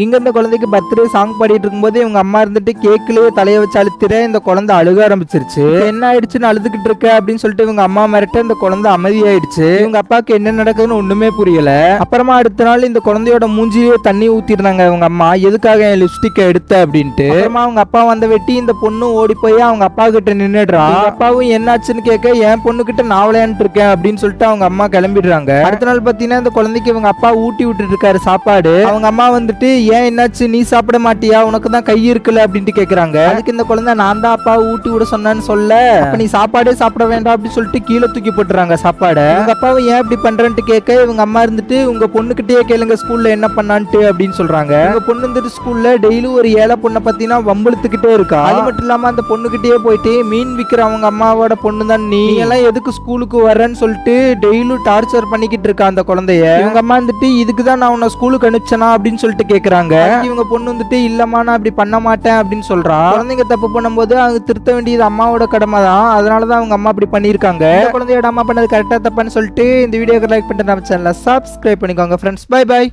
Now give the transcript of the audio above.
இங்க இந்த குழந்தைக்கு பர்த்டே சாங் பாடிட்டு இருக்கும்போது இவங்க அம்மா இருந்துட்டு கேக்லயே தலைய வச்சு அழுத்திர இந்த குழந்தை அழுக ஆரம்பிச்சிருச்சு. என்ன ஆயிடுச்சுன்னு அழுதுகிட்டு இருக்க அப்படின்னு சொல்லிட்டு இவங்க அம்மா மிரட்ட இந்த குழந்தை அமைதியாயிடுச்சு. இவங்க அப்பாவுக்கு என்ன நடக்குதுன்னு ஒண்ணுமே புரியல. அப்புறமா அடுத்த நாள் இந்த குழந்தையோட மூஞ்சிலே தண்ணி ஊத்திருந்தாங்க இவங்க அம்மா, எதுக்காக என் லிப்ஸ்டிக் எடுத்த அப்படின்ட்டு. அப்புறமா அவங்க அப்பா வந்த வெட்டி இந்த பொண்ணு ஓடி போய் அவங்க அப்பா கிட்ட நின்னுடுறா. அப்பாவும் என்னாச்சுன்னு கேட்க என் பொண்ணு கிட்ட நான் விளையாண்டு இருக்கேன் அப்படின்னு சொல்லிட்டு அவங்க அம்மா கிளம்பிடுறாங்க. அடுத்த நாள் பாத்தீங்கன்னா இந்த குழந்தைக்கு இவங்க அப்பா ஊட்டி விட்டுட்டு இருக்காரு சாப்பாடு. அவங்க அம்மா வந்துட்டு ஏன் என்னாச்சு நீ சாப்பிட மாட்டியா, உனக்கு தான் கை இருக்குல்ல அப்படின்ட்டு கேக்குறாங்க. அதுக்கு இந்த குழந்தை நான் தான் அப்பா ஊட்டி விட சொன்னேன்னு சொல்ல, அப்ப நீ சாப்பாடே சாப்பிட வேண்டாம் அப்படின்னு சொல்லிட்டு கீழே தூக்கி போட்டுறாங்க சாப்பாடை. உங்க அப்பாவை ஏன் இப்படி பண்றேன்ட்டு கேட்க இவங்க அம்மா இருந்துட்டு உங்க பொண்ணுகிட்டயே கேளுங்க ஸ்கூல்ல என்ன பண்ணான்ட்டு அப்படின்னு சொல்றாங்க. உங்க பொண்ணு வந்துட்டு ஸ்கூல்ல டெய்லி ஒரு ஏழை பொண்ணை பத்தினா வம்புழுத்துக்கிட்டே இருக்கா. அது மட்டும் இல்லாம அந்த பொண்ணுகிட்டயே போயிட்டு மீன் விக்கிற அவங்க அம்மாவோட பொண்ணு தான் நீ எல்லாம் எதுக்கு ஸ்கூலுக்கு வரேன்னு சொல்லிட்டு டெய்லியும் டார்ச்சர் பண்ணிக்கிட்டு இருக்கா அந்த குழந்தைய. இவங்க அம்மா வந்துட்டு இதுக்குதான் நான் உன்னை ஸ்கூலுக்கு அனுப்பிச்சனா அப்படின்னு சொல்லிட்டு கேக்குறாங்க. இவங்க பொண்ணு வந்துட்டு இல்லம்மா நான் அப்படி பண்ண மாட்டேன் அப்படின்னு சொல்றா. குழந்தைங்க தப்பு பண்ணும்போது அவங்க திருத்த வேண்டியது அம்மாவோட கடமை தான், அதனாலதான் அவங்க அம்மா அப்படி பண்ணிருக்காங்க. குழந்தையோட அம்மா பண்ணது கரெக்டா தப்பான்னு சொல்லிட்டு இந்த வீடியோக்கு லைக் பண்ணிட்டு நம்ம சேனலை சப்ஸ்கிரைப் பண்ணிக்கோங்க ஃப்ரெண்ட்ஸ். By by.